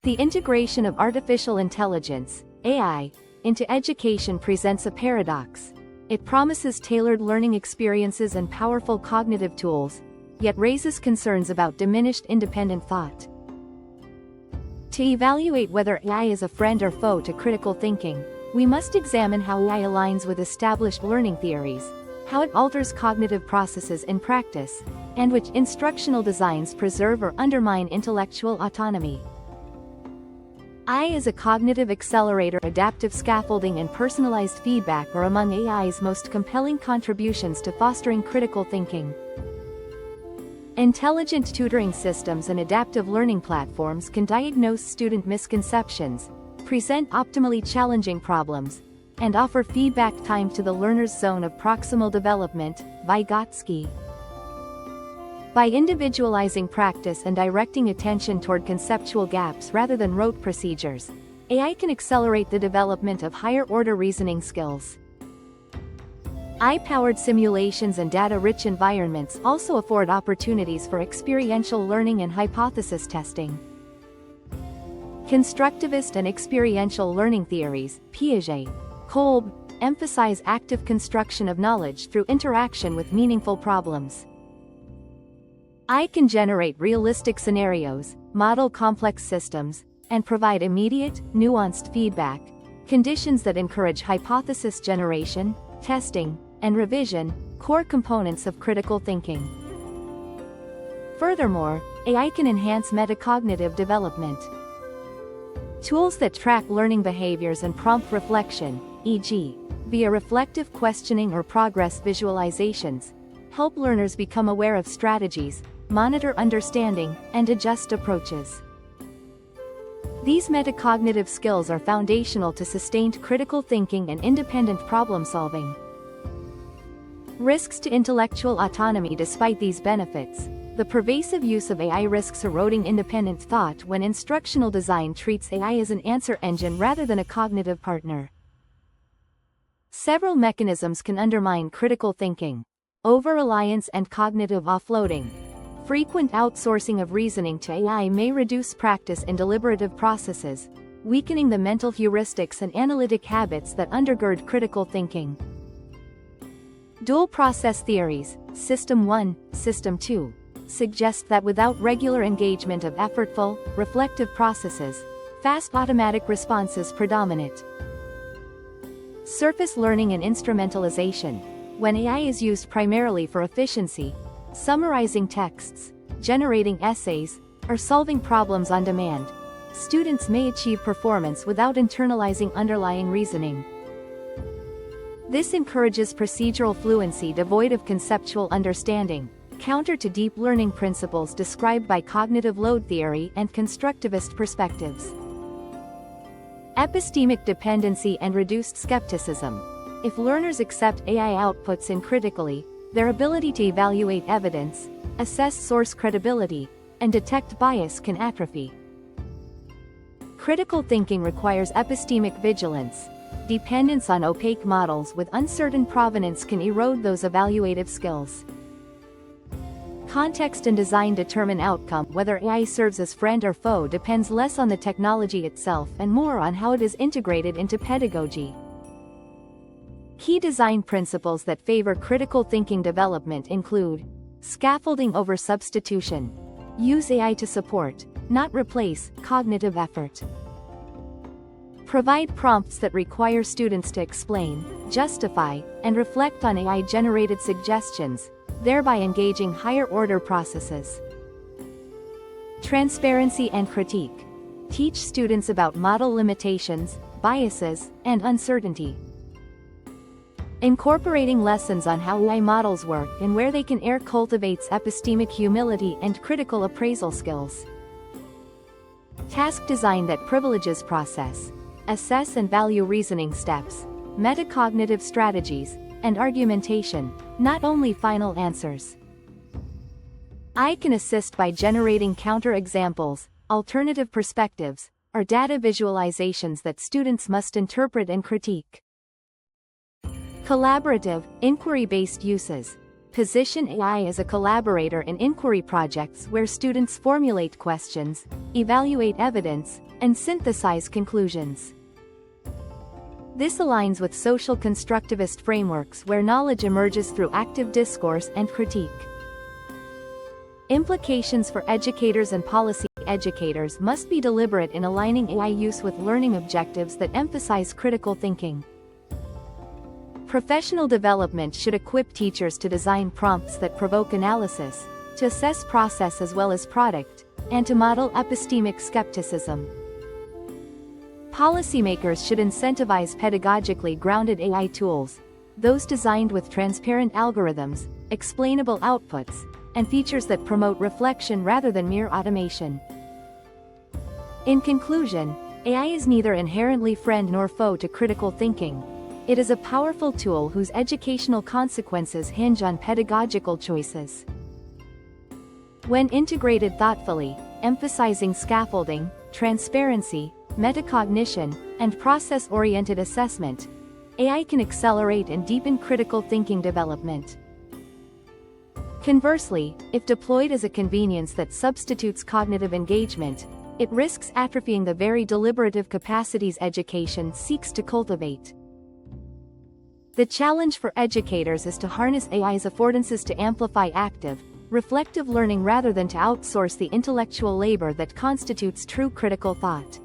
The integration of artificial intelligence, AI, into education presents a paradox. It promises tailored learning experiences and powerful cognitive tools, yet raises concerns about diminished independent thought. To evaluate whether AI is a friend or foe to critical thinking, we must examine how AI aligns with established learning theories, how it alters cognitive processes in practice, and which instructional designs preserve or undermine intellectual autonomy. AI as a cognitive accelerator, adaptive scaffolding and personalized feedback are among AI's most compelling contributions to fostering critical thinking. Intelligent tutoring systems and adaptive learning platforms can diagnose student misconceptions, present optimally challenging problems, and offer feedback timed to the learner's zone of proximal development, Vygotsky. By individualizing practice and directing attention toward conceptual gaps rather than rote procedures, AI can accelerate the development of higher-order reasoning skills. AI-powered simulations and data-rich environments also afford opportunities for experiential learning and hypothesis testing. Constructivist and experiential learning theories, Piaget, Kolb, emphasize active construction of knowledge through interaction with meaningful problems. AI can generate realistic scenarios, model complex systems, and provide immediate, nuanced feedback, conditions that encourage hypothesis generation, testing, and revision, core components of critical thinking. Furthermore, AI can enhance metacognitive development. Tools that track learning behaviors and prompt reflection, e.g., via reflective questioning or progress visualizations, help learners become aware of strategies, monitor understanding, and adjust approaches. These metacognitive skills are foundational to sustained critical thinking and independent problem-solving. Risks to intellectual autonomy. Despite these benefits, the pervasive use of AI risks eroding independent thought when instructional design treats AI as an answer engine rather than a cognitive partner. Several mechanisms can undermine critical thinking: over-reliance and cognitive offloading. Frequent outsourcing of reasoning to AI may reduce practice in deliberative processes, weakening the mental heuristics and analytic habits that undergird critical thinking. Dual process theories, System 1, System 2, suggest that without regular engagement of effortful, reflective processes, fast automatic responses predominate. Surface learning and instrumentalization. When AI is used primarily for efficiency, summarizing texts, generating essays, or solving problems on demand, students may achieve performance without internalizing underlying reasoning. This encourages procedural fluency devoid of conceptual understanding, counter to deep learning principles described by cognitive load theory and constructivist perspectives. Epistemic dependency and reduced skepticism. If learners accept AI outputs uncritically, their ability to evaluate evidence, assess source credibility, and detect bias can atrophy. Critical thinking requires epistemic vigilance. Dependence on opaque models with uncertain provenance can erode those evaluative skills. Context and design determine outcome. Whether AI serves as friend or foe depends less on the technology itself and more on how it is integrated into pedagogy. Key design principles that favor critical thinking development include: scaffolding over substitution. Use AI to support, not replace, cognitive effort. Provide prompts that require students to explain, justify, and reflect on AI-generated suggestions, thereby engaging higher-order processes. Transparency and critique. Teach students about model limitations, biases, and uncertainty. Incorporating lessons on how AI models work and where they can err cultivates epistemic humility and critical appraisal skills. Task design that privileges process, assess and value reasoning steps, metacognitive strategies, and argumentation, not only final answers. AI can assist by generating counter-examples, alternative perspectives, or data visualizations that students must interpret and critique. Collaborative, inquiry-based uses. Position AI as a collaborator in inquiry projects where students formulate questions, evaluate evidence, and synthesize conclusions. This aligns with social constructivist frameworks where knowledge emerges through active discourse and critique. Implications for educators and policy. Educators must be deliberate in aligning AI use with learning objectives that emphasize critical thinking. Professional development should equip teachers to design prompts that provoke analysis, to assess process as well as product, and to model epistemic skepticism. Policymakers should incentivize pedagogically grounded AI tools, those designed with transparent algorithms, explainable outputs, and features that promote reflection rather than mere automation. In conclusion, AI is neither inherently friend nor foe to critical thinking. It is a powerful tool whose educational consequences hinge on pedagogical choices. When integrated thoughtfully, emphasizing scaffolding, transparency, metacognition, and process-oriented assessment, AI can accelerate and deepen critical thinking development. Conversely, if deployed as a convenience that substitutes cognitive engagement, it risks atrophying the very deliberative capacities education seeks to cultivate. The challenge for educators is to harness AI's affordances to amplify active, reflective learning rather than to outsource the intellectual labor that constitutes true critical thought.